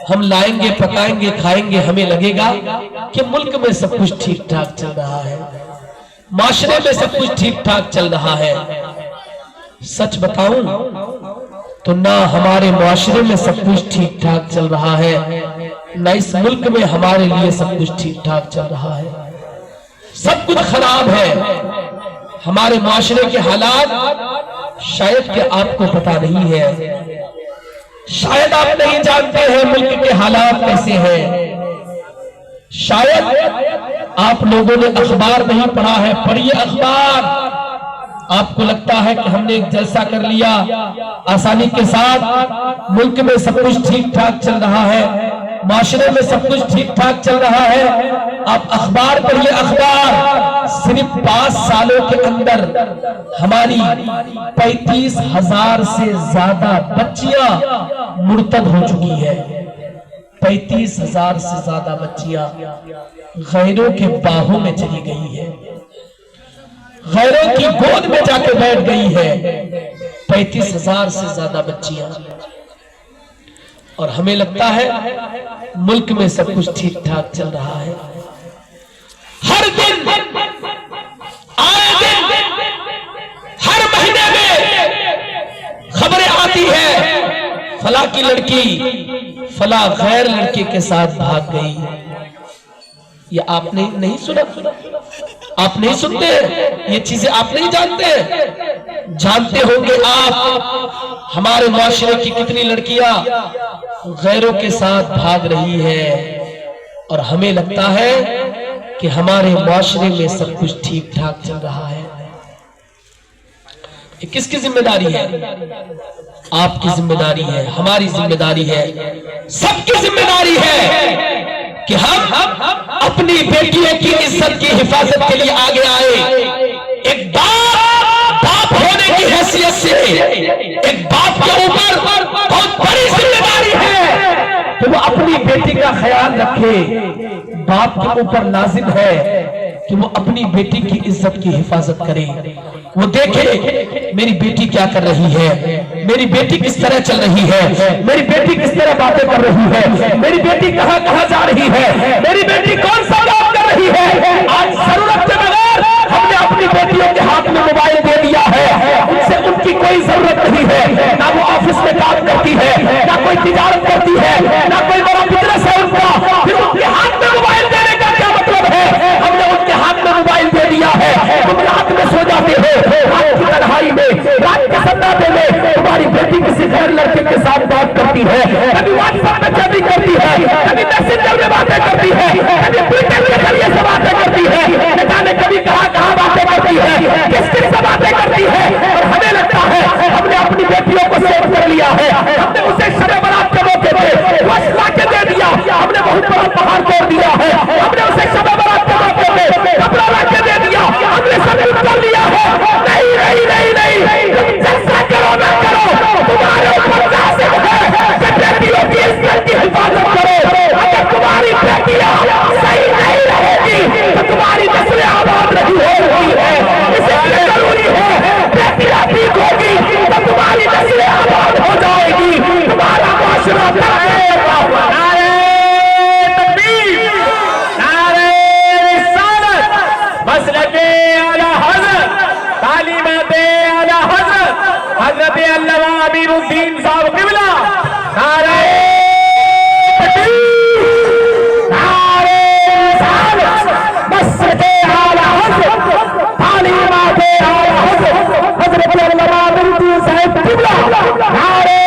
हम लाएंगे, पकाएंगे, खाएंगे, हमें लगेगा कि मुल्क में सब कुछ ठीक ठाक चल रहा है, माशरे में सब कुछ ठीक ठाक चल रहा है। सच बताऊं तो ना हमारे माशरे में सब कुछ ठीक ठाक चल रहा है, ना इस मुल्क में हमारे लिए सब कुछ ठीक ठाक चल रहा है। सब कुछ खराब है। हमारे माशरे के हालात शायद कि आपको पता नहीं है, शायद आप नहीं जानते हैं मुल्क के हालात कैसे हैं। शायद आप लोगों ने अखबार नहीं पढ़ा है, पढ़िए अखबार। आपको लगता है कि हमने एक जलसा कर लिया, आसानी के साथ मुल्क में सब कुछ ठीक ठाक चल रहा है, माशरे में सब कुछ ठीक ठाक चल रहा है। आप अखबार पढ़िए, अखबार। सिर्फ 5 सालों के अंदर हमारी 35,000 से ज्यादा बच्चियां मुर्तद हो चुकी है। 35,000 से ज्यादा बच्चियां गैरों के बाहों में चली गई है, गैरों की गोद में जाके बैठ गई है। 35,000 से ज्यादा बच्चियां। और हमें लगता है मुल्क में सब कुछ ठीक ठाक चल रहा है। हर दिन, आए दिन, हर महीने में खबरें आती है, फला की लड़की फला गैर लड़के के साथ भाग गई। ये आपने नहीं सुना? आप नहीं सुनते? ये चीजें आप नहीं जानते? जानते होंगे आप हमारे माशरे की कितनी लड़कियां गैरों के साथ भाग रही है। और हमें लगता है कि हमारे माशरे में सब कुछ ठीक ठाक चल रहा है। ये किसकी जिम्मेदारी है? आपकी जिम्मेदारी है, हमारी जिम्मेदारी है, सबकी जिम्मेदारी है कि हम अपनी बेटियों की इज्जत की हिफाजत के लिए आगे आए। एक बाप होने की हैसियत से एक बाप के ऊपर बहुत बड़ी जिम्मेदारी है कि वो अपनी बेटी का ख्याल रखे। बाप के ऊपर लाजिम है कि वो अपनी बेटी की इज्जत की हिफाजत करे। वो देखे मेरी बेटी क्या कर रही है, मेरी बेटी किस तरह चल रही है, मेरी बेटी किस तरह बातें कर रही है, मेरी बेटी कहां कहां जा रही है, मेरी बेटी कौन सा काम कर रही है। आज जरूरत के बगैर हमने अपनी बेटियों के हाथ में मोबाइल दे दिया है। उनसे उनकी कोई जरूरत नहीं है, ना वो ऑफिस में काम करती है, ना कोई तिजारत करती है, ना कोई बड़ा बिजनेस है उनका, फिर उनके हाथ में मोबाइल देने का क्या मतलब है? हमने उनके हाथ में मोबाइल दे दिया है। तुम रात में सो जाते हो, रात की तन्हाई में, रात के सन्नाटे में तुम्हारी बेटी किसी गैर लड़के के साथ बात करती है, कभी व्हाट्सएप में चैटिंग करती है, कभी मैसेंजर में बातें करती है, कभी ट्विटर के जरिए से बातें करती है, न जाने कभी कहां कहां बातें करती है, किस किस से बातें करती है। और हमें लगता है हमने अपनी बेटियों को सेव कर लिया है। हमने उसे शब बारात के मौके पे गोश्त ला के दे दिया, हमने बहुत बड़ा पहाड़ तोड़ दिया है। हमने उसे शब बारात के मौके पे कपड़ा ला के दे दिया, हमने सब कुछ कर लिया है। नहीं नहीं नहीं नहीं, तुम जैसा करो ना करो, तुम्हारे ऊपर लाजिम है कि बेटियों की इज्जत की हिफाजत करो। अगर तुम्हारी बेटियां सही नहीं रहेगी तो तुम्हारी नस्लें आबाद नहीं हो रही है। इसलिए जरूरी है बेटियां ठीक होगी तो तुम्हारी नस्लें आबाद हो जाएगी, तुम्हारा माशरा तरक्की होगा। नारे तकबीर, नारे रिसालत, मसलके आला हज़रत, तालीमाते आला हज़रत हज़रत अल्लामा अमीरुद्दीन साहब क़िबला। नारे तकबीर, नारे रिसालत, मसलके आला हज़रत, तालीमाते आला हज़रत हज़रत अल्लामा अमीरुद्दीन साहब क़िबला। नारे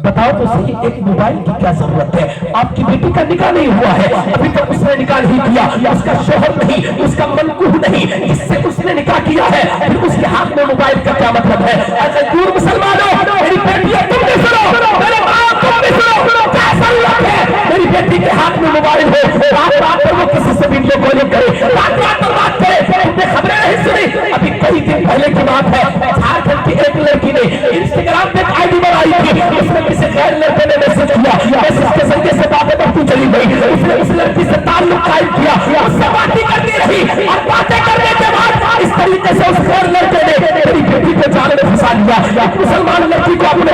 बताओ तो सही, एक मोबाइल की क्या जरूरत है? आपकी बेटी का निकाह नहीं हुआ है, अभी तक उसने निकाह नहीं किया, उसका शोहर नहीं, उसका मनकूह नहीं, इससे उसने निकाह किया है, फिर उसके हाथ में मोबाइल का क्या मतलब है? ऐसे दूर मुसलमानों, मेरी बेटियां तुम भी सुनो, मेरे बाप तुम भी सुनो, क्या जरूरत है मेरी बेटी के हाथ में मोबाइल हो, रात रात पर वो किसी से वीडियो कॉलिंग करे, रात रात पर बात करे, तुमने खबरें नहीं सुनी? अभी कई दिन पहले की बात है, झारखंड की एक लड़की ने इंस्टाग्राम पे एक आईडी बनाई थी, उसमें किसी गैर लड़के ने मैसेज किया, मैसेज के जरिए से बातें बढ़ती चली गई, उसने उस लड़की से ताल्लुक कायम किया, उससे बातें करती रही और बातें करने के बाद इस तरीके से उस गैर लड़के ने मेरी बेटी को जाल में फंसा लिया। एक मुसलमान लड़की को अपने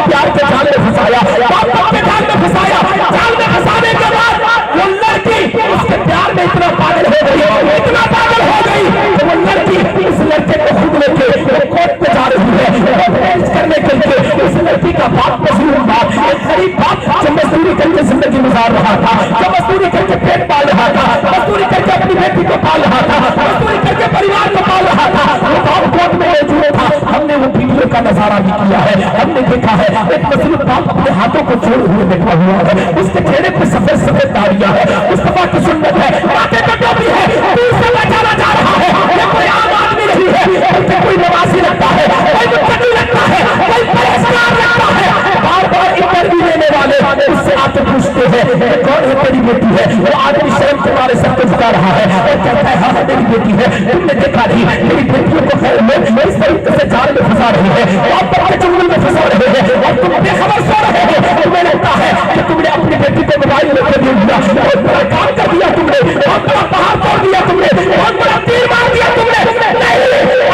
नजारा भी किया है। हमने देखा है एक मजलूम बाप अपने हाथों को जोड़े हुए बैठा हुआ है, उसके चेहरे पे सफेद सफेद दाढ़ियां है, मुस्तफा की सुन्नत है, माथे पे टोपी है, दूर से बचाना जा रहा है। ये कोई आम आदमी नहीं है, बल्कि कोई नवाजी लगता है, कोई मुत्तकी लगता है, कोई परहेजगार लगता है। बार बार इंटरव्यू लेने वाले उससे आके पूछते हैं कौन है तेरी बेटी है, वो आदमी शर्म के मारे सर को झुका रहा है और कहता है हाँ मेरी बेटी है। तुमने देखा नहीं मेरी बेटियों को खैर में इस तरीके से जाल में फंसा रही है, आप बड़े जंगल में फंसा रहे हैं और तुम बेखबर सो रहे हो। तुम्हें लगता है कि तुमने अपनी बेटी को मोबाइल लेकर दे दिया, बहुत बड़ा काम कर दिया तुमने, बहुत बड़ा पहाड़ तोड़ दिया तुमने, बहुत बड़ा तीर मार दिया तुमने। नहीं,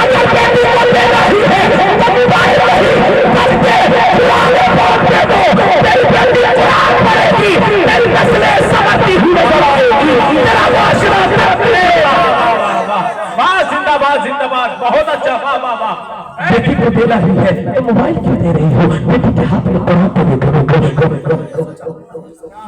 अगर बेटी को ले रही है तो मोबाइल नहीं बल्कि पुराने बात दे दो, तेरी बेटी कुरान पढ़ेगी, तेरी नस्लें संवरती हुई नजर आएगी, तेरा माशरा तब्दील। वाह जिंदाबाद जिंदाबाद, बहुत अच्छा, वाह वाह वाह। बेटी को देना ही है तो मोबाइल क्यों दे रही हो, बेटी के हाथ में कुरान तो दे दो।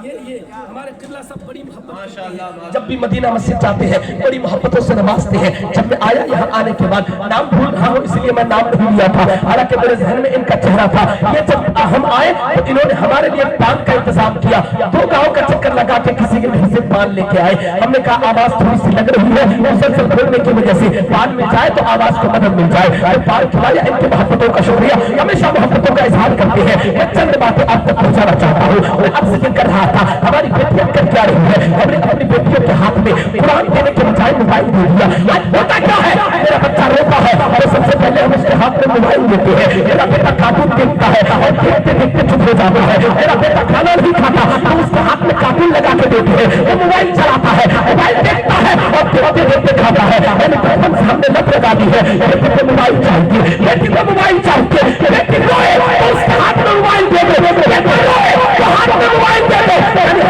ये हमारे किबला सब बड़ी मोहब्बत, माशाअल्लाह, जब भी मदीना मस्जिद जाते हैं बड़ी मोहब्बतों से नवाजते हैं। जब मैं आया यहाँ आने के बाद नाम भूल रहा हूँ इसलिए मैं नाम नहीं लिया था, हालांकि मेरे जहन में इनका चेहरा था। ये जब हम आए तो इन्होंने हमारे लिए पान का इंतजाम किया, 2 गाँव का चक्कर लगा के किसी के घर से पान लेके आए। हमने कहा आवाज थोड़ी सी लग रही है, मुसलसल बोलने की वजह से पान मिल जाए तो आवाज को मदद मिल जाए, तो पान खिलाया। इनकी मोहब्बतों का शुक्रिया, हमेशा मोहब्बतों का इजहार करते हैं। मैं चंद बातें आप तक पहुंचाना चाहता हूँ। मैं अब जिक्र कर रहा था हमारी बेटियां कर क्या रही है, हमने अपनी बेटियों के हाथ में कुरान देने के बजाय मोबाइल दे दिया। आज होता क्या है, मेरा बच्चा रोता है और सबसे पहले हम उसके हाथ में मोबाइल देते हैं। मेरा बेटा कार्टून देखता है और देखते देखते चुप हो जाता है। मेरा बेटा खाना नहीं खाता तो उसके हाथ में कार्टून लगा के देते हैं, वो मोबाइल चलाता है, मोबाइल देखता है और देखते देखते खाता है। मैंने बचपन से हमने लत लगा दी है, बेटी को मोबाइल चाहिए, बेटी को मोबाइल चाहिए, बेटी रोए तो उसके हाथ में मोबाइल दे दो, बेटी रोए तो हाथ में मोबाइल दे दो,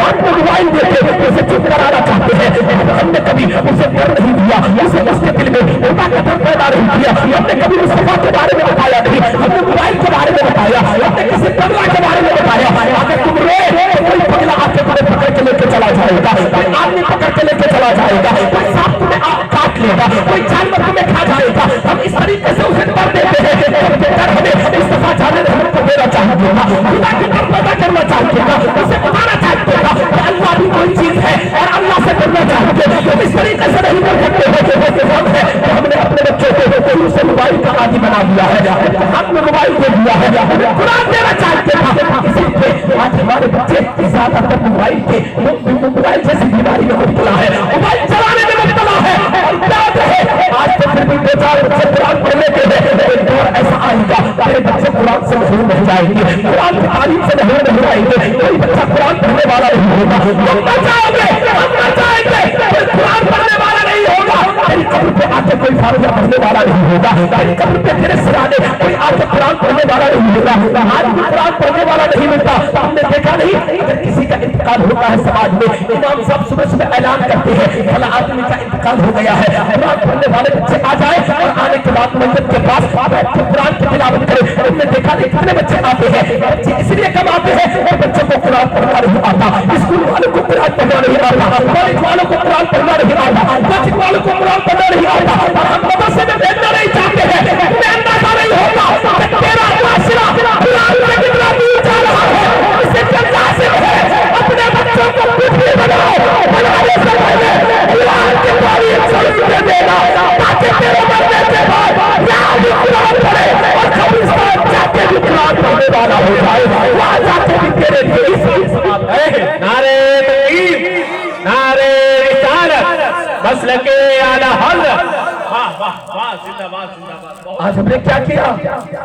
हाथ में मोबाइल देते उसे चुप कराना चाहते हैं। हमने कभी उसे डर नहीं दिया, उसे उसके दिल में उल्टा कदम पैदा नहीं किया। हमने कभी मुस्तफा के बारे में बताया नहीं, हमने मोबाइल के बारे में बताया, हमने किसी पगला के बारे में बताया। अगर तुम रोए तो कोई पगला आके तुम्हें पकड़ के लेके चला जाएगा, कोई आदमी पकड़ के लेके चला जाएगा, कोई सांप तुम्हें काट लेगा, कोई जानवर तुम्हें खा जाएगा। हम इस तरीके से उसे डर देते हैं, डर हमें मुस्तफा जाने हमको देना चाहिए था, खुदा की डर पैदा करना चाहिए था, उसे बताना चाहिए था कि अल्लाह भी कोई चीज है और अल्लाह से डरना चाहिए। हम इस तरीके से नहीं कर सकते हैं। हमने अपने बच्चों को शुरू से मोबाइल का आदि बना दिया है, हाथ में मोबाइल दे दिया है, कुरान देना चाहते था। इसीलिए आज हमारे बच्चे ज्यादातर मोबाइल के मोबाइल जैसी बीमारी में मुब्तला है, मोबाइल चलाने में मुब्तला है। और याद रहे आज तो फिर भी 2-4 बच्चे कुरान पढ़ लेते हैं, एक दौर ऐसा आएगा मेरे बच्चे कुरान से महरूम रह जाएंगे, कुरान की तालीम से महरूम रह जाएंगे, कोई बच्चा कुरान पढ़ने वाला नहीं होगा। हम मर जाओगे, हम मर जाएंगे, कोई कुरान पढ़ने वाला नहीं होगा। तेरी कब्र पे आके कोई फारिजा पढ़ने वाला नहीं होगा, तेरी कब्र पे तेरे सिराने कोई आके कुरान पढ़ने वाला नहीं होगा। आज भी कुरान पढ़ने वाला नहीं मिलता। हमने देखा नहीं अगर किसी का इंतकाल होता है समाज में, इमाम साहब सुबह सुबह ऐलान करते हैं फला आदमी का इंतकाल हो गया है, कुरान पढ़ने वाले बच्चे आ जाए और आने के बाद मंदिर के पास कुरान की तिलावत करें। हमने देखा नहीं कितने बच्चे आते हैं, बच्चे इसलिए कम आते हैं और बच्चों को कुरान पढ़ना नहीं आता, स्कूल वालों को कुरान पढ़ना नहीं आता, कॉलेज वालों को कुरान पढ़ना नहीं आता, कोचिंग वालों को कुरान पढ़ना नहीं आता। और हम मदरसे में भेजना नहीं चाहते हैं, तुम्हें अंदाजा नहीं होगा कि तेरा माशरा कुरान में कितना दूर जा रहा है। इससे क्या लाजिम है अपने बच्चों को बुद्धि बनाओ, बनाने से पहले कुरान की तारीफ शुरू कर देना ताकि तेरे मरने के बाद यहाँ भी कुरान पढ़े और कब्रिस्तान जाके भी कुरान पढ़ने वाला हो जाए, वहाँ जाके भी तेरे लिए नारे तकबीर, नारे रिसालत, मसलके आला हज़रत। वाह वाह वाह, जिंदाबाद जिंदाबाद। आज हमने क्या किया,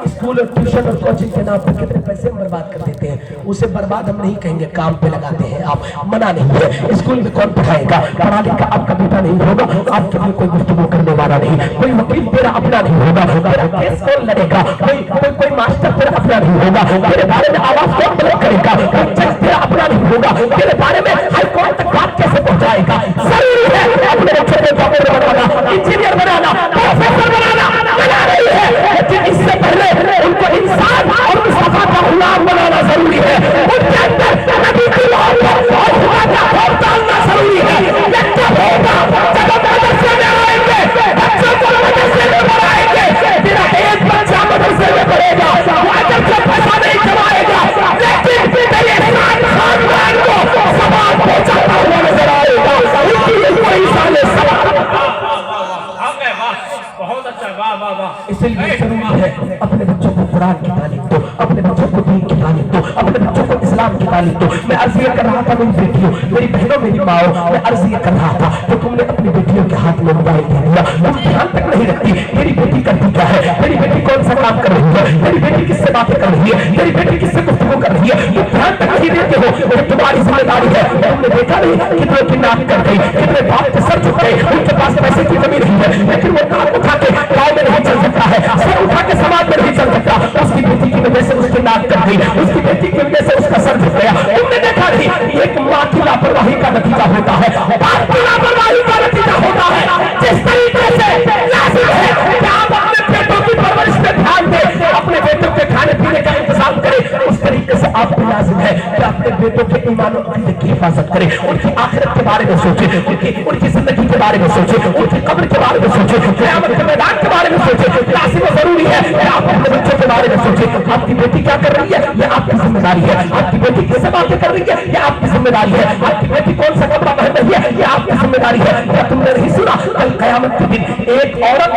स्कूल और ट्यूशन और कोचिंग के नाम पर कितने पैसे बर्बाद कर देते हैं। उसे बर्बाद हम नहीं कहेंगे, काम पे लगाते हैं। आप मना नहीं है, स्कूल में कौन पढ़ाएगा, पढ़ा लिखा आपका बेटा नहीं होगा, आपके लिए कोई गुफ्तगू करने वाला नहीं, कोई वकील तेरा अपना नहीं होगा, तेरा केस कौन लड़ेगा, कोई मास्टर तेरा अपना नहीं होगा, तेरे बारे में आवाज कौन बुलंद करेगा, कोई जज तेरा अपना नहीं होगा, तेरे बारे में हाई कोर्ट तक बात कैसे पहुंचाएगा। जरूरी है अपने बच्चों को डॉक्टर बनाना, इंजीनियर बनाना, प्रोफेसर बनाना, बना रही है, लेकिन इससे पहले उनको इंसान और मुस्तफा का गुलाम बनाना जरूरी है। उनके अंदर नबी की मोहब्बत और खुदा का खौफ डालना जरूरी है। ये कब होगा, जब हम मदरसे में आएंगे, बच्चों को मदरसे में पढ़ाएंगे। तेरा एक बच्चा मदरसे में पढ़ेगा, सलाम की तालीम दो। मैं अर्ज ये कर रहा था मेरी बेटियों, मेरी बहनों, मेरी माओ, मैं अर्ज ये कर रहा था कि तुमने अपनी बेटियों के हाथ में मोबाइल दे दिया, तुम ध्यान तक नहीं रखती मेरी बेटी करती क्या है, मेरी बेटी कौन सा काम कर रही है, मेरी बेटी किससे बातें कर रही है, मेरी बेटी किससे गुफ्तगू कर रही है, तुम ध्यान तक नहीं देते हो। ये तुम्हारी जिम्मेदारी है। तुमने देखा नहीं कितने की नाक कर गई, कितने बाप के सर झुक गए, उनके पास पैसे की कमी नहीं है, लेकिन वो नाक उठा के गाँव में नहीं चल सकता है, सर उठा के समाज में नहीं चल सकता। उसकी बेटी की वजह से उसकी नाक कर गई, उसकी बेटी की वजह से उसका सर झुक गया। तुमने देखा नहीं एक माँ की लापरवाही का नतीजा होता है, बाप की लापरवाही का नतीजा होता है। जिस तरीके से लाजिम है कि आप अपने बेटों की परवरिश पे ध्यान दें, अपने बेटों के खाने पीने का इंतजाम करें, उस तरीके से आपको लाजिम है कि अपने बेटों के ईमान और अकीदे की हिफाजत करें, उनकी आखिरत के बारे में सोचे, उनकी जिंदगी के बारे में सोचे, उनकी कब्र के बारे में सोचे, क़यामत के मैदान के बारे में सोचे। लाजिम और जरूरी है कि आप अपने बच्चों के बारे में सोचे। आपकी बेटी क्या कर रही है, यह आपकी जिम्मेदारी है। आपकी बेटी किससे बातें कर रही है, यह आपकी जिम्मेदारी है। आपकी बेटी कौन सा कपड़ा पहन रही है, यह आपकी जिम्मेदारी है। क्या तुमने नहीं सुना कल क़यामत के दिन एक औरत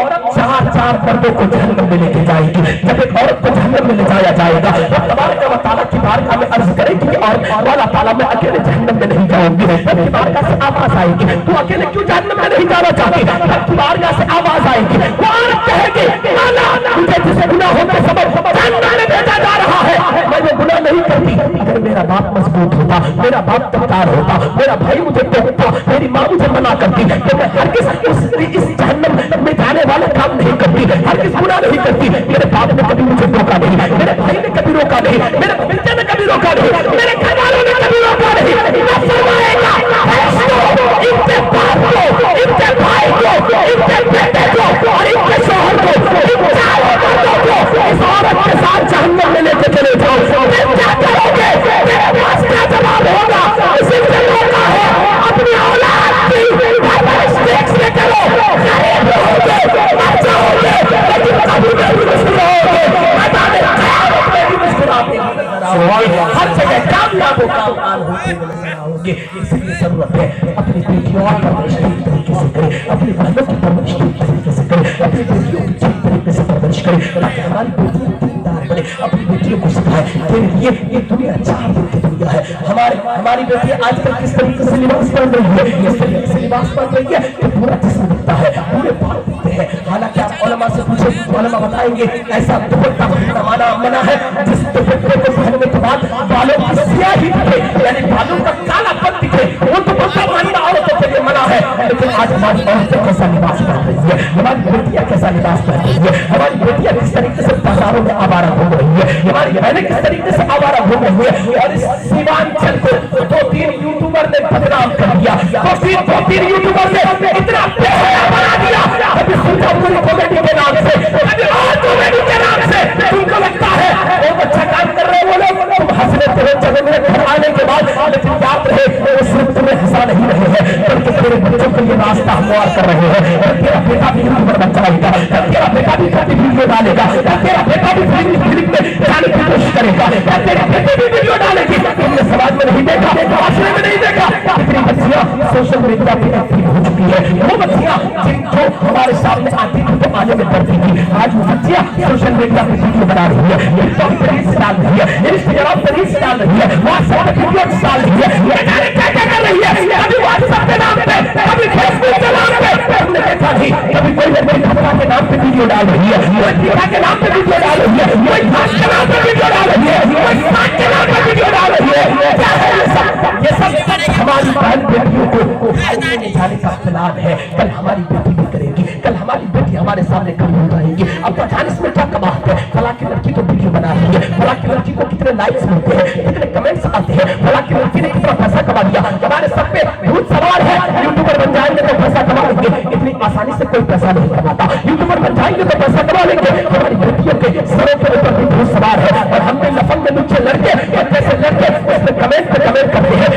चार मर्दों को जहन्नम में लेके जाएगी। जब एक औरत को जहन्नम में ले जाया जाएगा तो तबारक व तआला की बारगाह में अर्ज करेगी कि और अल्लाह ताला मैं अकेले जहन्नम में नहीं जाऊंगी। तब बारगाह से आवाज आएगी, तू अकेले क्यों जहन्नम में नहीं जाना चाहती? तब बारगाह से आवाज आएगी, वो औरत कहेगी अल्लाह मुझे जिस गुनाहों के सबब जहन्नम में भेजा जा रहा है मैं वो गुनाह नहीं करती। अगर मेरा बाप मजबूत होता, मेरा बाप तत्कार होता, मेरा भाई मुझे टोकता, मेरी माँ मुझे मना करती तो मैं हरगिज़ इस जहन्नम में जाने वाला काम नहीं करती, हरगिज़ गुनाह नहीं करती। मेरे बाप ने कभी मुझे रोका नहीं, मेरे भाई ने कभी रोका नहीं, मेरे बेटे ने कभी रोका नहीं, मेरे घर वालों ने कभी रोका नहीं। मैं फरमाएगा इनके बाप को, इनके भाई को, इनके बेटे को और इनके शौहर को, इन चारों मर्दों को इस औरत के साथ जहन्नम में लेके चले जाओ। फिर क्या करोगे? मेरे पास क्या जवाब होगा? इसी से रोका है अपनी औलाद की परवरिश ठीक से करो। गरीब रहोगे, मर जाओगे, लेकिन कभी नहीं मुस्कुराओगे, मैदान क़यामत में भी मुस्कुराते हर जगह कामयाब होते नजर आओगे। इसलिए जरूरत है अपनी बेटियों की परवरिश ठीक तरीके से करें, अपनी बहनों की परवरिश ठीक तरीके से करें, अपनी बेटियों की ठीक तरीके से परवरिश करें ताकि हमारी बेटियां दीनदार बने। अपनी बेटियों को सिखाएं तेरे लिए ये दुनिया 4 दिन की दुनिया है। हमारी बेटियां आजकल किस तरीके से लिबास पहन रही है, इस तरीके से लिबास पहन रही है कि पूरा जिस्म दिखता है, पूरे बाल दिखते हैं। हालांकि आप उलमा से पूछे, उलमा बताएंगे ऐसा दुपट्टा मना है जिस दुपट्टे को पहनने के बाद बालों की स्याही दिखे, यानी बालों का कालापन दिखे, वो दुपट्टा पहनना औरतों के लिए मना है। लेकिन आज हमारी औरतें कैसा लिबास पहन रही है, हमारी बेटियां कैसा लिबास पहन रही है, हमारी बेटियां किस तरीके से बाजारों में आवारा घूम रही है, हमारी बहनें किस तरीके से आवारा घूम रही है। और इस सीमांचल को 2-3 यूट्यूबर ने बदनाम कर दिया, 2-3 यूट्यूबर ने इतना बेहया बना दिया। कभी सुनता पूरी कॉमेडी के नाम से, कभी और कॉमेडी के नाम से तुमको लगता है बहुत अच्छा काम कर रहे हो लोग, तुम हंस लेते हो जब मेरे घर आने के बाद। लेकिन याद रहे वो सिर्फ तुम्हें हंसा नहीं रहे हैं बल्कि तेरे बच्चों के लिए रास्ता हमवार कर रहे हैं। तेरा बेटा भी यूट्यूबर बन जाएगा, तेरा बेटा भी कभी वीडियो डालेगा, तेरा बेटा भी फिल्म में जाने की कोशिश करेगा, तेरी बेटी भी वीडियो डालेगी। तुमने समाज में नहीं देखा, माशरे में नहीं देखा, कितनी बच्चियां सोशल मीडिया पे एक्टिव हो चुकी है। वो बच्चियां जिनको हमारे सामने आती थी तो आने में डरती थी, आज वो बच्चियां सोशल मीडिया पे वीडियो बना रही है, टिकटॉक पे रील्स डाल रही है, इंस्टाग्राम पे रील्स डाल रही है, व्हाट्सएप पे वीडियो डाल रही है। क्या कर रही है? कभी व्हाट्सएप के नाम पे, कभी फेसबुक के नाम पे, हमने देखा नहीं। कभी कोई मेरी खतरा के नाम पे वीडियो डाल रही है, कोई टीका के नाम पे वीडियो डाल रही है, कोई भाष के नाम पे वीडियो डाल रही है, कोई साथ के नाम पे वीडियो डाल रही है। क्या है ये सब? ये सब हमारी बहन बेटियों को फायदे में जाने का प्लान है। कल हमारी बेटी भी करेगी, कल हमारी बेटी हमारे सामने खड़ी हो जाएगी। अब पता इसमें क्या कमाल है? फला की लड़की तो वीडियो बना रही है, फला की लड़की को कितने लाइक्स मिलते हैं, कितने कमेंट्स आते हैं, फला की लड़की ने कितना पैसा कमा लिया। हमारे सब पे भूत सवार है, यूट्यूबर बन जाएंगे तो पैसा कमा लेंगे। इतनी आसानी से कोई पैसा नहीं कमाता, यूट्यूबर बन जाएंगे तो पैसा कमा लेंगे। हमारी बेटियों के सरों के ऊपर भी भूत सवार है और हमने लफन में नीचे लड़के और कैसे लड़के उसमें कमेंट पे कमेंट करते हैं।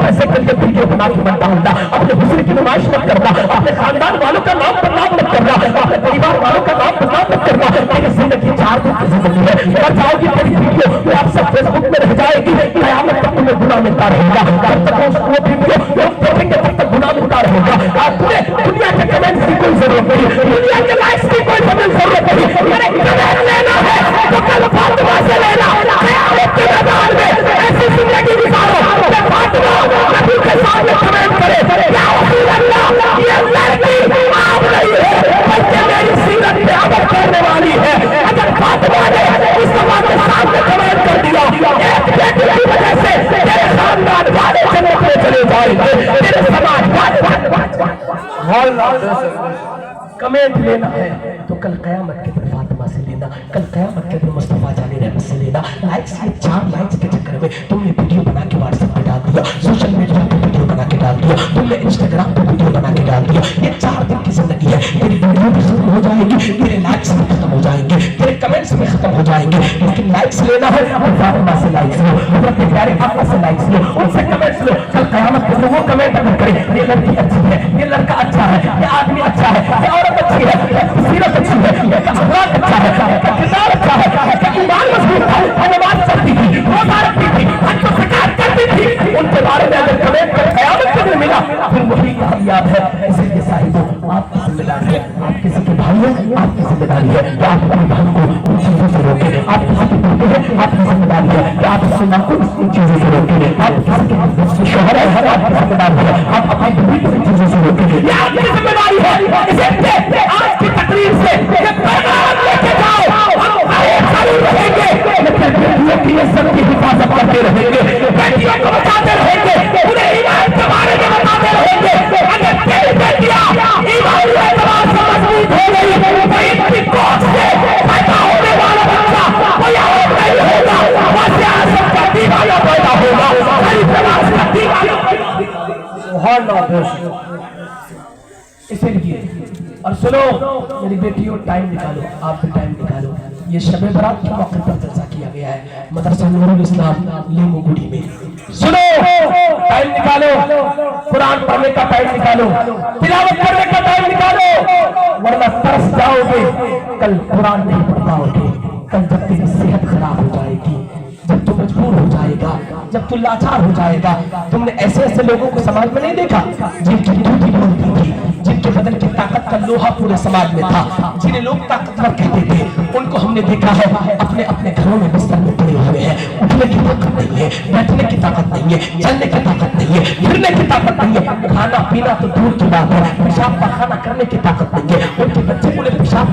पैसे करके वीडियो बना के मत डालना, अपने हुस्न की नुमाइश मत करना, अपने खानदान वालों का नाम बदनाम मत करना, अपने परिवार वालों का नाम बदनाम मत करना। तेरी जिंदगी 4 दिन की जिंदगी है, मर जाओगी तेरी वीडियो तो आप सब फेसबुक में रह जाएगी, क़यामत तक तुम्हें गुनाह मिलता रहेगा। जब तक वो वीडियो लोग देखेंगे तब तक गुनाह मिलता रहेगा। आप पूरे दुनिया के कमेंट्स की कोई जरूरत नहीं, दुनिया के लाइक्स की कोई जरूरत नहीं। अरे कमेंट लेना है तो कल फातिमा से लेना, क़यामत के मैदान में कमेंट लेना है तो कल क़यामत के दिन फातिमा से लेना, कल क़यामत के दिन मुस्तफ़ा जानी रहमत से लेना। लाइक्स, ये 4 लाइक्स के चक्कर में तुमने वीडियो बना के व्हाट्सएप पे डाल दिया, सोशल मीडिया पे वीडियो बना के डाल दिया, तुमने इंस्टाग्राम पे वीडियो बना के डाल दिया। ये 4 दिन की जिंदगी है, तेरी वीडियो भी खत्म हो जाएगी, तेरे लाइक्स भी खत्म हो जाएंगे, तेरे कमेंट्स भी खत्म हो जाएंगे। लेकिन लाइक्स लेना है तो फातिमा से लाइक्स लो, हज़रत प्यारे आका से लाइक्स लो, उनसे कमेंट्स लो। कल क़यामत के दिन वो कमेंट अगर करे ये लड़की अच्छी है, ये लड़का अच्छा है, ये आदमी अच्छा है, ये औरत अच्छी है, ये सीरत अच्छी है, ये अखलाक अच्छा है, ये किरदार अच्छा है, ये ईमान मजबूत है, नमाज पढ़ती थी, रोज़ा रखती थी, हज को ज़कात करती थी, उनके बारे में अगर कमेंट कर क़यामत के दिन मिला फिर वही कामयाब है। इसलिए साहिबों, आपकी जिम्मेदारी है, आप किसी के भाई हैं, आपकी जिम्मेदारी है कि आप अपने भाई को उन चीजों से रोकें। आप किसी के बेटे हैं, आपकी जिम्मेदारी है कि आप उससे ना को इन चीजों से रोकें। आप किसी के शोहर है, आपकी जिम्मेदारी है आप अपनी बीवी को इन चीजों से रोकें। ये आपकी जिम्मेदारी है। इसे आज की तकरीर से ये पैगाम लेके जाओ, हम आए जरूर रहेंगे लेकिन बेटियों की इज्जत की हिफाजत करते रहेंगे, बेटियों को बचाते रहेंगे, उन्हें ईमान के बारे में बताते रहेंगे। अगर तेरी बेटियां ईमान के एतबार से मजबूत हो गई तो इनकी कोख से पैदा होने वाला बच्चा कोई और नहीं होगा, वैसे आसम का दीवाना पैदा होगा, सही प्रयास का दीवाना। इसलिए और सुनो मेरी बेटियों, टाइम निकालो, आप भी टाइम निकालो। ये शब बरात के मौके पर जलसा किया गया है मदरसा नूरुल इस्लाम लेमुगुड़ी में। सुनो, टाइम निकालो, कुरान पढ़ने का टाइम निकालो, तिलावत करने का टाइम निकालो, वरना तरस जाओगे, कल कुरान नहीं पढ़ पाओगे। कल जब तेरी सेहत खराब हो जाएगी, जब तू मजबूर हो जाएगा, जब तू लाचार हो जाएगा। तुमने ऐसे ऐसे लोगों को समाज में नहीं देखा जिनकी दूधी बोलती थी, जिनके बदन की ताकत का लोहा पूरे समाज में था, जिन्हें लोग ताकतवर कहते थे, उनको हमने देखा है अपने अपने घरों में बिस्तर में पड़े हुए हैं। उठने की ताकत नहीं है, बैठने की ताकत नहीं है, चलने की ताकत नहीं है, फिरने की ताकत नहीं है, खाना पीना तो दूर की बात है, पेशाब पाखाना करने की ताकत नहीं है। उनके बच्चे उन्हें पेशाब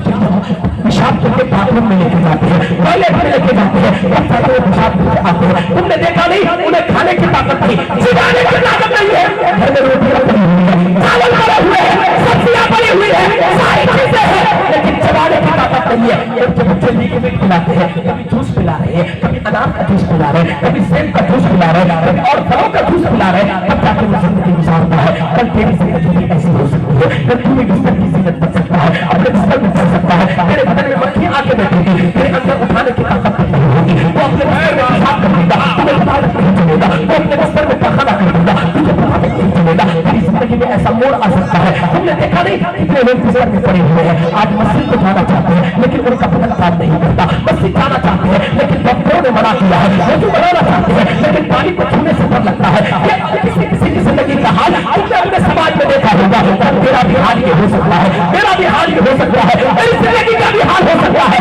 करके बाथरूम में लेके जाते हैं, टॉयलेट में लेके जाते हैं, पेशाब करके आते हैं। तुमने देखा नहीं, उन्हें खाने की ताकत नहीं, चिढ़ाने की ताकत नहीं है। घर में रोटी रखी हुई है, चावल पड़े हुए हैं, सब्जियां पड़ी हुई है, सारी चीजें हैं, लेकिन चबाने की ताकत नहीं है। उनके बच्चे लिक्विड पिलाते हैं, कभी जूस पिला रहे हैं, कभी अनार का जूस पिला रहे हैं, कभी सेब का जूस पिला रहे हैं, कभी और फलों का जूस पिला रहे हैं। तब जाके वो जिंदगी गुजारता है। कल तेरी जिंदगी भी ऐसी हो सकती है, कल तू भी बिस्तर की जिंदगी बच सकता है, अपने बिस्तर में चल सकता है, तेरे बदन में मक्खियां आके बैठेगी, तेरे अंदर उठाने की ताकत नहीं होगी, वो अपने बिस्तर में पेशाब कर देगा, तुम्हें पता नहीं चलेगा, वो अपने बिस्तर में पखाना कर देगा, तुझे पता नहीं चलेगा। तेरी जिंदगी में ऐसा मोड़ आ सकता है। तुमने देखा नहीं, इतने लोग बिस्तर में पड़े हुए हैं, आज मस्जिद को जाना चाहते हैं लेकिन उनका बदन काम नहीं करता, मस्जिद जाना चाहते हैं लेकिन डॉक्टरों ने मना किया है, वजू बनाना चाहते हैं लेकिन पानी को छूने से डर लगता है। किसी की जिंदगी का हाल तुमने अपने समाज में देखा होगा। तेरा भी हाल ये हो सकता है, मेरा भी हाल ये हो सकता है, मेरी जिंदगी का भी हाल हो सकता है।